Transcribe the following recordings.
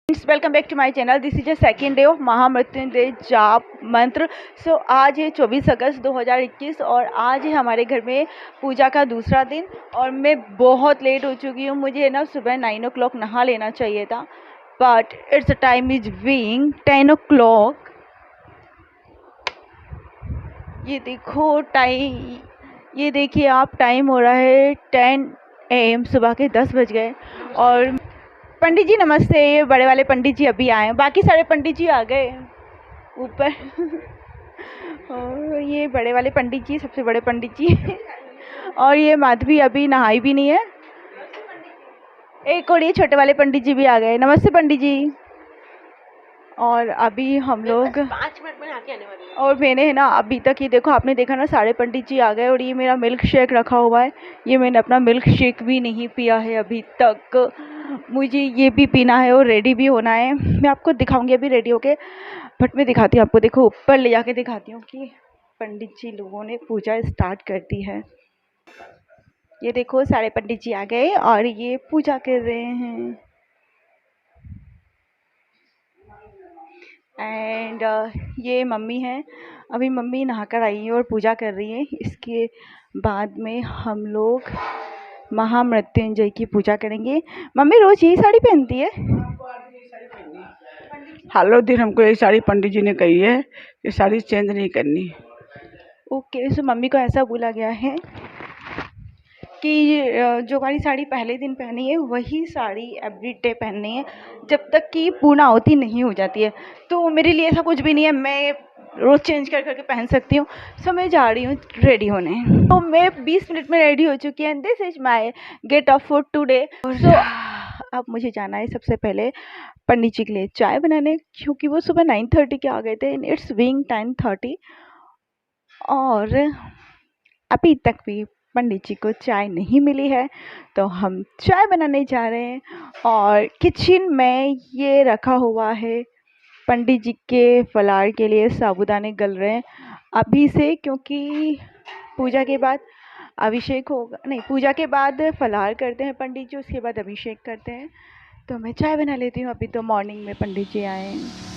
Welcome back to my channel. This is a second day of Mahamrityunjaya jaap mantra. सो आज है 24 अगस्त 2021 और आज है हमारे घर में पूजा का दूसरा दिन और मैं बहुत लेट हो चुकी हूँ। मुझे ना सुबह 9 o'clock नहा लेना चाहिए था, but it's time is being 10 o'clock। ये देखो टाइम, ये देखिए आप, टाइम हो रहा है 10 AM। सुबह के 10 बज गए और पंडित जी नमस्ते। ये बड़े वाले पंडित जी अभी आए, बाकी सारे पंडित जी आ गए ऊपर। और ये बड़े वाले पंडित जी, सबसे बड़े पंडित जी। और ये माधवी अभी नहाई भी नहीं है। एक और ये छोटे वाले पंडित जी भी आ गए। नमस्ते पंडित जी। और अभी हम लोग 5 मिनट में आके आने वाली है। और मैंने है ना अभी तक, ये देखो आपने देखा ना, सारे पंडित जी आ गए और ये मेरा मिल्क शेक रखा हुआ है। ये मैंने अपना मिल्क शेक भी नहीं पिया है अभी तक। मुझे ये भी पीना है और रेडी भी होना है। मैं आपको दिखाऊंगी अभी रेडी होके, बट मैं दिखाती हूँ आपको। देखो ऊपर ले जाके दिखाती हूँ कि पंडित जी लोगों ने पूजा स्टार्ट कर दी है। ये देखो सारे पंडित जी आ गए और ये पूजा कर रहे हैं। एंड ये मम्मी है, अभी मम्मी नहा कर आई है और पूजा कर रही है। इसके बाद में हम लोग महामृत्युंजय की पूजा करेंगे। मम्मी रोज यही साड़ी पहनती है? हालो दिन हमको ये साड़ी पंडित जी ने कही है कि साड़ी चेंज नहीं करनी। ओके, सो मम्मी को ऐसा बोला गया है कि जो वाली साड़ी पहले दिन पहनी है वही साड़ी एवरी डे पहननी है जब तक कि पूर्णाहुति नहीं हो जाती है। तो मेरे लिए ऐसा कुछ भी नहीं है, मैं रोज़ चेंज कर करके पहन सकती हूँ। सो मैं जा रही हूँ रेडी होने। तो मैं 20 मिनट में रेडी हो चुकी है। This is my gate of food today. So अब मुझे जाना है सबसे पहले पंडित जी के लिए चाय बनाने, क्योंकि वो सुबह 9:30 के आ गए थे। इट्स बीइंग 10:30 और अभी तक भी पंडित जी को चाय नहीं मिली है, तो हम चाय बनाने जा रहे हैं। और किचन में ये रखा हुआ है पंडित जी के फलाहार के लिए, साबूदाने गल रहे हैं अभी से, क्योंकि पूजा के बाद अभिषेक होगा। नहीं, पूजा के बाद फलाहार करते हैं पंडित जी, उसके बाद अभिषेक करते हैं। तो मैं चाय बना लेती हूँ। अभी तो मॉर्निंग में पंडित जी आए हैं।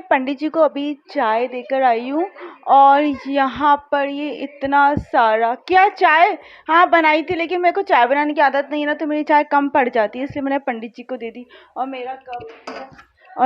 पंडित जी को अभी चाय देकर आई हूँ और यहाँ पर ये इतना सारा, क्या चाय, हाँ बनाई थी, लेकिन मेरे को चाय बनाने की आदत नहीं है ना, तो मेरी चाय कम पड़ जाती है, इसलिए मैंने पंडित जी को दे दी। और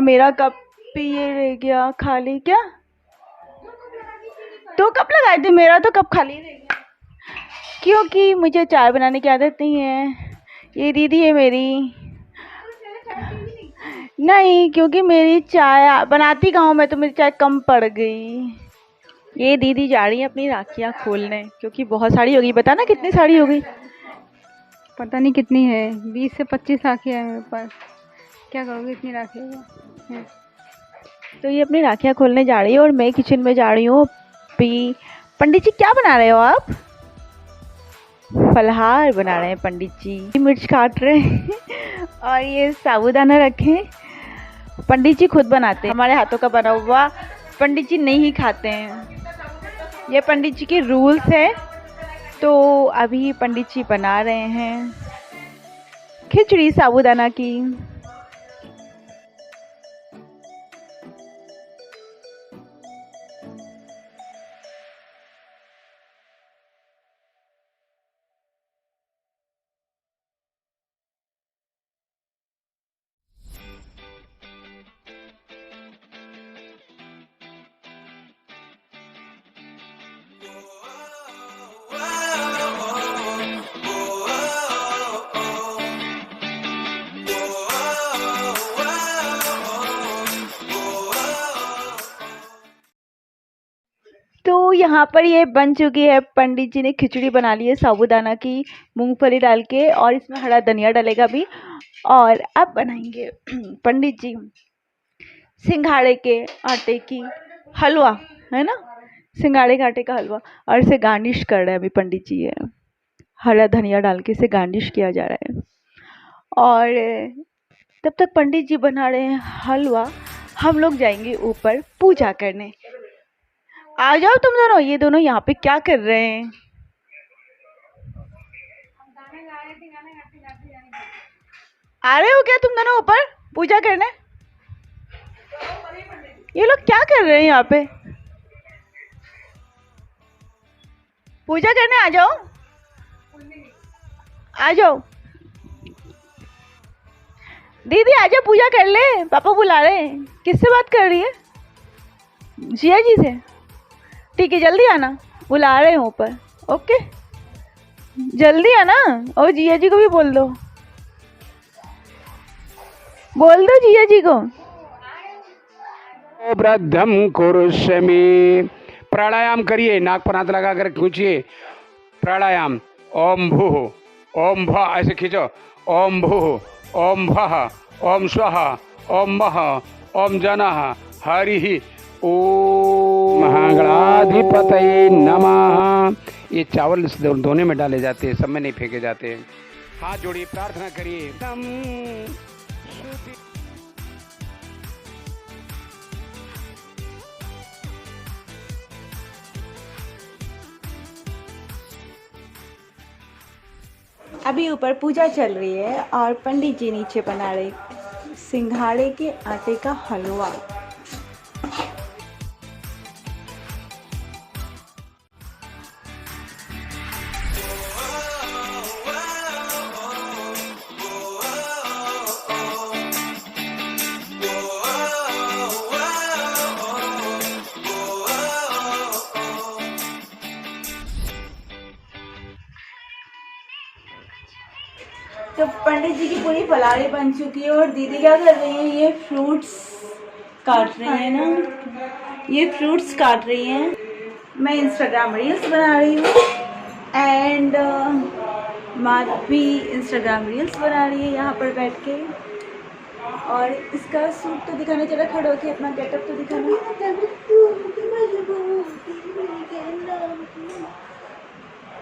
मेरा कप भी ये रह गया खाली। क्या 2 कप लगाए थे, मेरा तो कप खाली रह गया, क्योंकि मुझे चाय बनाने की आदत नहीं है। ये दीदी है मेरी, नहीं, क्योंकि मेरी चाय बनाती कहाँ हूँ मैं, तो मेरी चाय कम पड़ गई। ये दीदी जा रही है अपनी राखियाँ खोलने, क्योंकि बहुत साड़ी हो गई। बता ना कितनी साड़ी हो गई? पता नहीं कितनी है, 20 से 25 राखियाँ है मेरे पास। क्या करोगे इतनी राखियाँ? तो ये अपनी राखियाँ खोलने जा रही है और मैं किचन में जा रही हूँ। पंडित जी क्या बना रहे हो आप? फलाहार बना रहे हैं पंडित जी, मिर्च काट रहे हैं। और ये साबूदाना रखे, पंडित जी खुद बनाते हैं, हमारे हाथों का बना हुआ पंडित जी नहीं खाते हैं। ये पंडित जी के रूल्स है। तो अभी पंडित जी बना रहे हैं खिचड़ी साबूदाना की। यहाँ पर ये बन चुकी है। पंडित जी ने खिचड़ी बना ली है साबूदाना की, मूंगफली डाल के, और इसमें हरा धनिया डालेगा भी। और अब बनाएंगे पंडित जी सिंघाड़े के आटे की हलवा, है ना, सिंघाड़े के आटे का हलवा। और इसे गार्निश कर रहे हैं अभी पंडित जी, है हरा धनिया डाल के इसे गार्निश किया जा रहा है। और तब तक पंडित जी बना रहे हैं हलवा, हम लोग जाएंगे ऊपर पूजा करने। आ जाओ तुम दोनों, ये दोनों यहाँ पे क्या कर रहे हैं? आ रहे हो क्या तुम दोनों ऊपर पूजा करने? ये लोग क्या कर रहे हैं यहाँ पे? पूजा करने आ जाओ, आ जाओ दीदी, आ जाओ पूजा कर ले, पापा बुला रहे हैं। किससे बात कर रही है? जिया जी से? ठीक है, जल्दी आना, बुला रहे हैं ऊपर। ओके, जल्दी आना। और जिया जी को भी बोल दो, बोल दो जिया जी को। वृद्धम कुरुष्यमि। प्राणायाम करिए, नाक पर हाथ लगा कर खींचिए, प्राणायाम। ओम भूः, ओम भः, ऐसे खींचो। ओम भूः, ओम भः, ओम स्वः, ओम वः, ओम जनः, हरिः ओम। महागणाधिपतये नमः। ये चावल इस दोने में डाले जाते हैं, सब में नहीं फेंके जाते। हाथ जोड़िए, प्रार्थना करिए। अभी ऊपर पूजा चल रही है और पंडित जी नीचे बना रहे सिंघाड़े के आटे का हलवा। तो पंडित जी की पूरी फलारी बन चुकी है और दीदी क्या कर रही हैं? ये फ्रूट्स काट रही हैं ना, ये फ्रूट्स काट रही हैं। मैं इंस्टाग्राम रील्स बना रही हूँ एंड मात भी इंस्टाग्राम रील्स बना रही है यहाँ पर बैठ के। और इसका सूट तो दिखाना, चला खड़े होके अपना गेटअप तो दिखाना।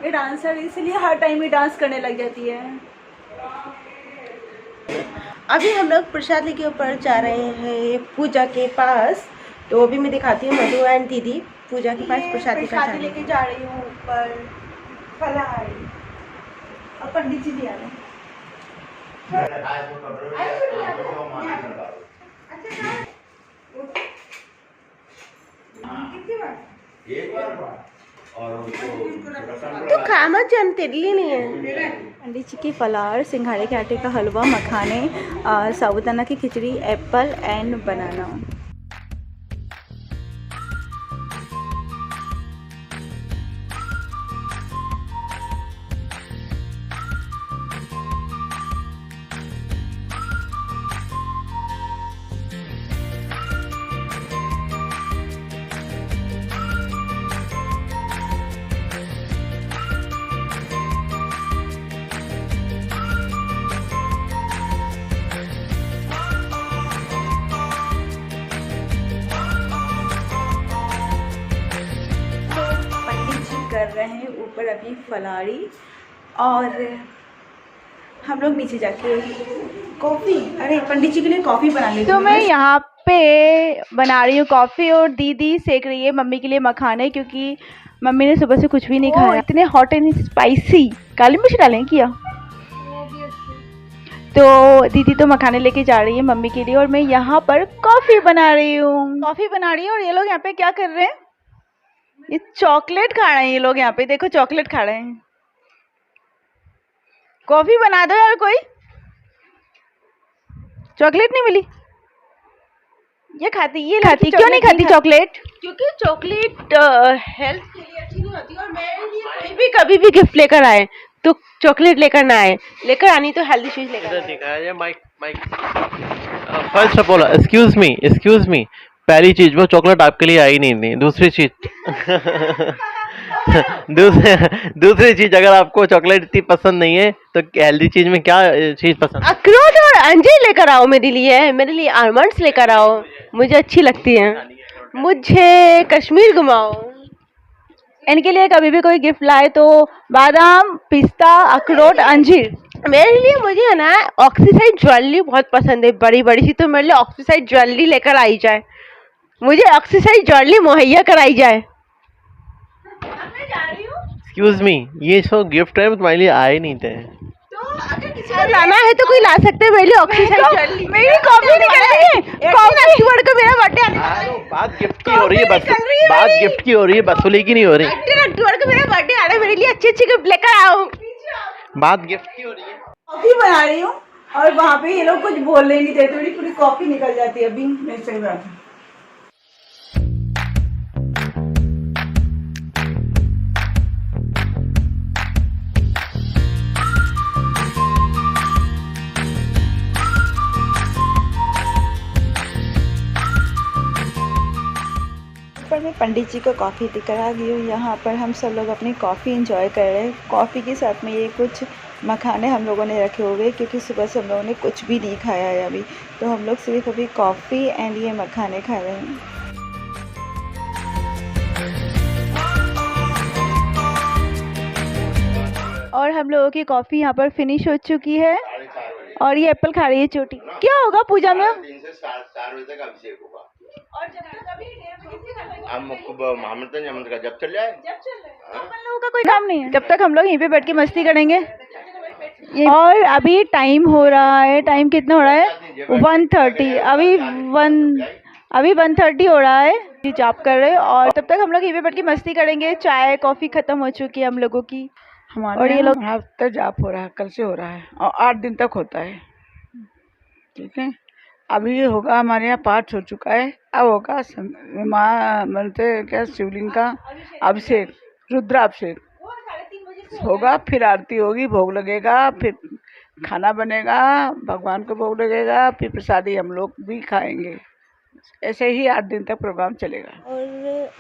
ये डांसर इसलिए हर टाइम ही डांस करने लग जाती है। अभी हम लोग प्रसाद लेके ऊपर जा रहे हैं पूजा के पास, तो अभी मैं दिखाती हूँ। मधु एंड दीदी पूजा के पास प्रसाद लेके जा रही हूँ ऊपर, फलाहारी। और पंडित जी भी आ रहे हैं। तो खामा चम तेरली नहीं है। पंडित जी की फलार, सिंघाड़े के आटे का हलवा, मखाने, साबूदाना की खिचड़ी, एप्पल एंड बनाना। कर रहे हैं ऊपर अभी फलारी, और हम लोग नीचे जाके कॉफ़ी, अरे पंडित जी के लिए कॉफ़ी बना लेती हूँ। तो मैं यहाँ पे बना रही हूँ कॉफ़ी और दीदी सेक रही है मम्मी के लिए मखाने, क्योंकि मम्मी ने सुबह से कुछ भी नहीं खाया। इतने हॉट एंड स्पाइसी, काली मिर्च डालें क्या? तो दीदी तो मखाने लेके जा रही है मम्मी के लिए और मैं यहाँ पर कॉफ़ी बना रही हूँ। कॉफ़ी बना रही हूँ और ये लोग यहाँ पे क्या कर रहे हैं? ये चॉकलेट खा रहे हैं। ये लोग यहाँ पे देखो चॉकलेट खा रहे हैं। कॉफी बना दो यार, कोई चॉकलेट नहीं मिली। ये खाती क्यों नहीं खाती चॉकलेट? क्योंकि चॉकलेट हेल्थ के लिए अच्छी नहीं होती, और मेरे लिए कोई भी कभी भी गिफ्ट लेकर आए तो चॉकलेट लेकर ना आए, लेकर आनी तो हेल्दी चीज लेकर आए। Mike First of all, excuse me. पहली चीज वो चॉकलेट आपके लिए आई नहीं थी। दूसरी चीज दूसरी चीज, अगर आपको चॉकलेट इतनी पसंद नहीं है तो हेल्दी चीज में क्या चीज पसंद? अखरोट और अंजीर लेकर आओ मेरे लिए आलमंड्स लेकर आओ, मुझे अच्छी लगती हैं। मुझे कश्मीर घुमाओ। इनके लिए कभी भी कोई गिफ्ट लाए तो बादाम, पिस्ता, अखरोट, अंजीर। मेरे लिए मुझे है ना ऑक्सीसाइड ज्वेलरी बहुत पसंद है, बड़ी बड़ी सी। तो मेरे लिए ऑक्सीसाइड ज्वेलरी लेकर आई जाए, मुझे ऑक्सीसाइड ज्वेलरी मुहैया कराई जाए। एक्सक्यूज मी, ये जो गिफ्ट है तुम्हारे लिए आए नहीं थे। किसी को लाना है तो कोई ला सकते हैं मेरे लिए ऑक्सीसाइड ज्वेलरी। मेरी कॉपी निकल रही है। कॉपी अक्टूबर को मेरा बर्थडे बात गिफ्ट की हो रही है, बस बात गिफ्ट की हो रही है, वसूली की नहीं हो रही। 18 अक्टूबर को मेरा बर्थडे आ रहा है, मेरे लिए अच्छी अच्छी गिफ्ट लेकर आओ। बात गिफ्ट की हो रही है। कॉफी बना रही हूँ और वहाँ पे ये लोग कुछ बोलने नहीं देते, मेरी पूरी कॉफी निकल जाती है। अभी मैं सही बात है। पर मैं पंडित जी को कॉफ़ी देकर आ गई हूँ। यहाँ पर हम सब लोग अपनी कॉफ़ी एंजॉय कर रहे हैं। कॉफ़ी के साथ में ये कुछ मखाने हम लोगों ने रखे हुए, क्योंकि सुबह से हम लोगों ने कुछ भी नहीं खाया है अभी, तो हम लोग सिर्फ अभी कॉफ़ी एंड ये मखाने खा रहे हैं। और हम लोगों की कॉफ़ी यहाँ पर फिनिश हो चुकी है और ये एप्पल खा रही है छोटी। क्या होगा पूजा में? 3 से 4 बजे तक अभिषेक होगा। और जब तक अभी 1:30 बजे से खत्म हम महामंत्र का जब चल जाए, अपन लोगों का कोई काम नहीं है। जब तक हम लोग यहीं पे बैठ के मस्ती करेंगे। और अभी टाइम हो रहा है, टाइम कितना हो रहा है? 1:30। अभी 1:30 हो रहा है। जाप कर रहे हैं और तब तक हम लोग यहीं पे बैठ के मस्ती करेंगे। चाय कॉफ़ी ख़त्म हो चुकी है हम लोगों की। हमारे और ये लोग हफ्ते जाप हो रहा है, कल से हो रहा है और 8 दिन तक होता है। ठीक है, अभी ये होगा, हमारे यहाँ पाठ हो चुका है। अब होगा माँ मनते क्या शिवलिंग का अभिषेक, रुद्राभिषेक होगा, फिर आरती होगी, भोग लगेगा, फिर खाना बनेगा, भगवान को भोग लगेगा, फिर प्रसादी हम लोग भी खाएंगे। ऐसे ही 8 दिन तक प्रोग्राम चलेगा। और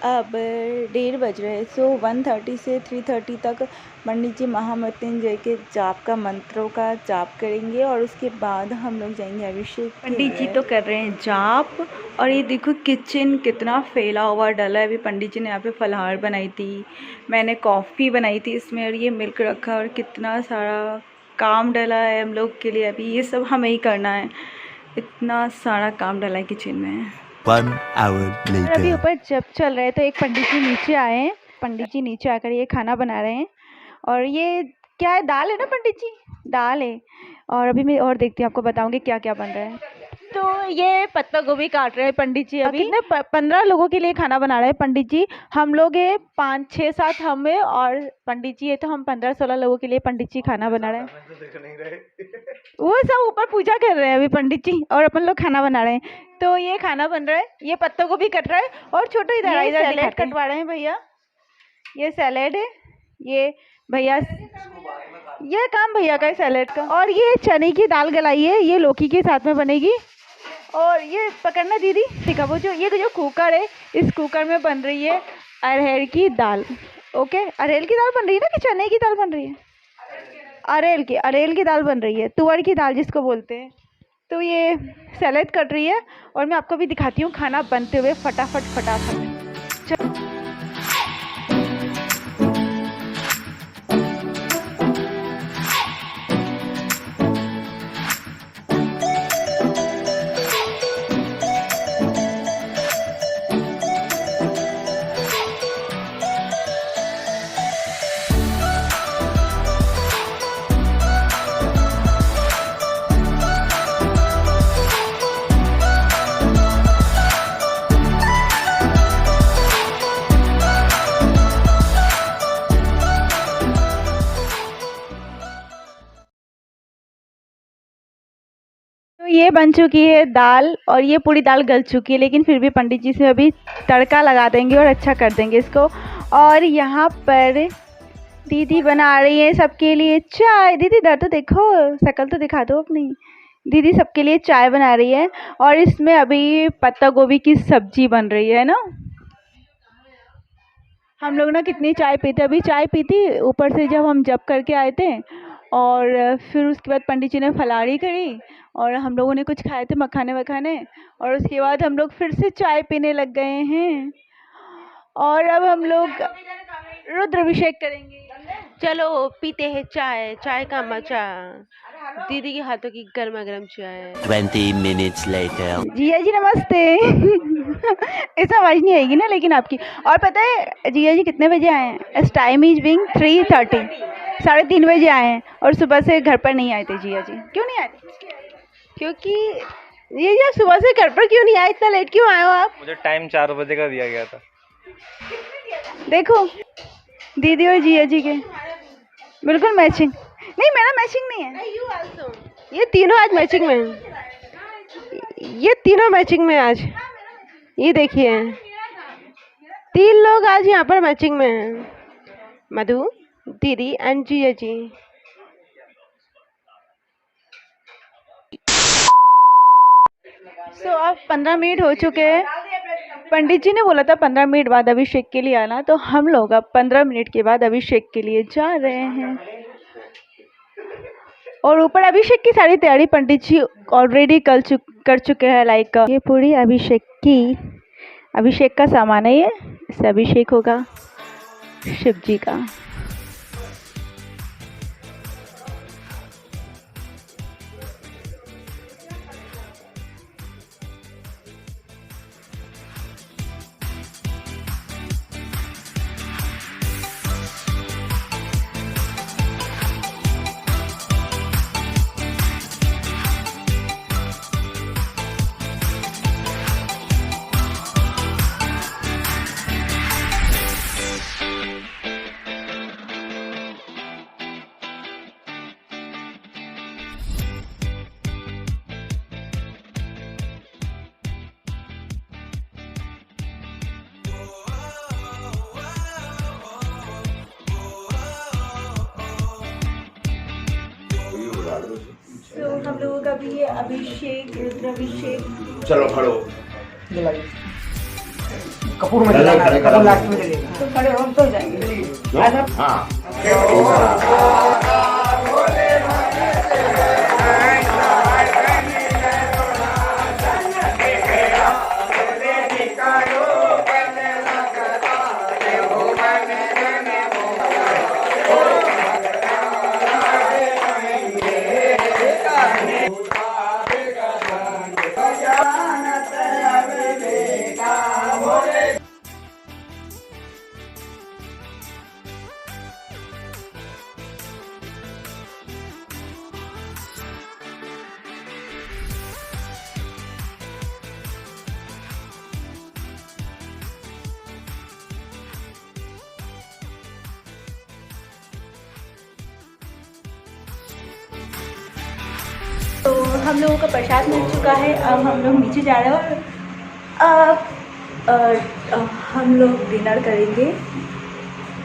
अब 1:30 बज रहे हैं। सो 1:30 से 3:30 तक पंडित जी महामृत्युंजय के जाप का मंत्रों का जाप करेंगे और उसके बाद हम लोग जाएंगे अभिषेक। पंडित जी तो कर रहे हैं जाप। और ये देखो किचन कितना फैला हुआ डला है। अभी पंडित जी ने यहाँ पे फलाहार बनाई थी, मैंने कॉफ़ी बनाई थी इसमें, और ये मिल्क रखा, और कितना सारा काम डला है हम लोग के लिए। अभी ये सब हमें ही करना है, इतना सारा काम डाला है किचन में। 1 hour later. अभी ऊपर जब चल रहे हैं तो एक पंडित जी नीचे आए हैं। पंडित जी नीचे आकर ये खाना बना रहे हैं। और ये क्या है? दाल है ना पंडित जी? दाल है। और अभी मैं और देखती हूँ, आपको बताऊंगी क्या क्या बन रहा है। तो ये पत्ता गोभी काट रहे हैं पंडित जी। अभी कितने 15 लोगों के लिए खाना बना रहे हैं पंडित जी। हम लोग हैं 5, 6, 7 हमें, और पंडित जी है तो हम 15-16 लोगों के लिए पंडित जी खाना बना रहे हैं। वो सब ऊपर पूजा कर रहे हैं अभी पंडित जी, और अपन लोग खाना बना रहे हैं। तो ये खाना बन रहा है, ये पत्ता गोभी कट रहा है, और छोटो इधर सैलेड कटवा रहे हैं भैया। ये सैलेड है, ये भैया, ये काम भैया का है सैलेड का। और ये चने की दाल गलाई है, ये लौकी के साथ में बनेगी। और ये पकड़ना दीदी, देखा वो ये जो कुकर है, इस कुकर में बन रही है अरहर की दाल। ओके, अरहर की दाल बन रही है ना, कि चने की दाल बन रही है? अरहर की दाल बन रही है, तुअर की दाल जिसको बोलते हैं। तो ये सैलेड कट रही है और मैं आपको भी दिखाती हूँ खाना बनते हुए फटाफट। तो ये बन चुकी है दाल, और ये पूरी दाल गल चुकी है, लेकिन फिर भी पंडित जी से अभी तड़का लगा देंगे और अच्छा कर देंगे इसको। और यहाँ पर दीदी बना रही है सबके लिए चाय। दीदी इधर तो देखो, शक्ल तो दिखा दो अपनी। दीदी सबके लिए चाय बना रही है और इसमें अभी पत्ता गोभी की सब्जी बन रही है ना। हम लोग ना कितनी चाय पीते, अभी चाय पी थी, ऊपर से जब हम जप करके आए थे और फिर उसके बाद पंडित जी ने फलाहारी करी और हम लोगों ने कुछ खाए थे मखाने वखाने और उसके बाद हम लोग फिर से चाय पीने लग गए हैं और अब हम लोग रुद्राभिषेक करेंगे। चलो पीते हैं चाय, चाय का मजा, दीदी के हाथों की गर्मा गर्म चाय। 20 minutes later. जिया जी नमस्ते। ऐसा आवाज़ नहीं आएगी ना लेकिन आपकी। और पता है जिया जी कितने बजे आए हैं? इस टाइम इज बिंग 3:30, 3:30 बजे आए हैं और सुबह से घर पर नहीं आए थे जिया जी। क्यों नहीं आए थे? क्योंकि ये सुबह से घर पर क्यों नहीं आए, इतना लेट क्यों आए हो आप? मुझे टाइम 4 बजे का दिया गया था। देखो दीदी और जिया जी के बिल्कुल मैचिंग। नहीं मेरा मैचिंग नहीं है। ये तीनों आज मैचिंग में हैं। ये तीनों मैचिंग में आज, ये देखिए 3 लोग आज यहाँ पर मैचिंग में हैं, मधु, दीदी एंड जिया जी। सो अब 15 मिनट हो चुके हैं। पंडित जी ने बोला था 15 मिनट बाद अभिषेक के लिए आना, तो हम लोग अब 15 मिनट के बाद अभिषेक के लिए जा रहे हैं और ऊपर अभिषेक की सारी तैयारी पंडित जी ऑलरेडी कर चुके हैं। लाइक ये पूरी अभिषेक का सामान है, ये इससे अभिषेक होगा शिव जी का। तो हम लोगों का भी ये अभिषेक, रुद्राभिषेक। चलो खड़ो। कपूर में लास्ट में जलेगा। तो खड़े हम तो जाएंगे। हाँ तो हम लोगों का प्रसाद मिल चुका है। अब हम लोग नीचे जा रहे हैं और हम लोग डिनर करेंगे।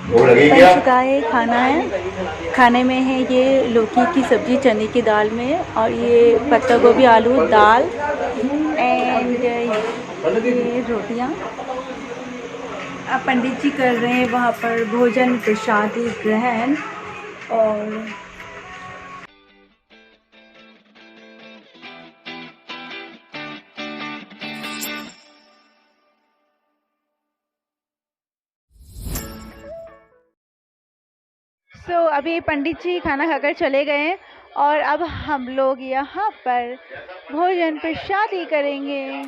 बन चुका है, खाना है। खाने में है ये लौकी की सब्ज़ी चने की दाल में, और ये पत्ता गोभी आलू दाल एंड ये रोटियाँ। अब पंडित जी कर रहे हैं वहाँ पर भोजन प्रसादी ग्रहण। और अभी पंडित जी खाना खाकर चले गए हैं और अब हम लोग यहाँ पर भोजन प्रसादी करेंगे।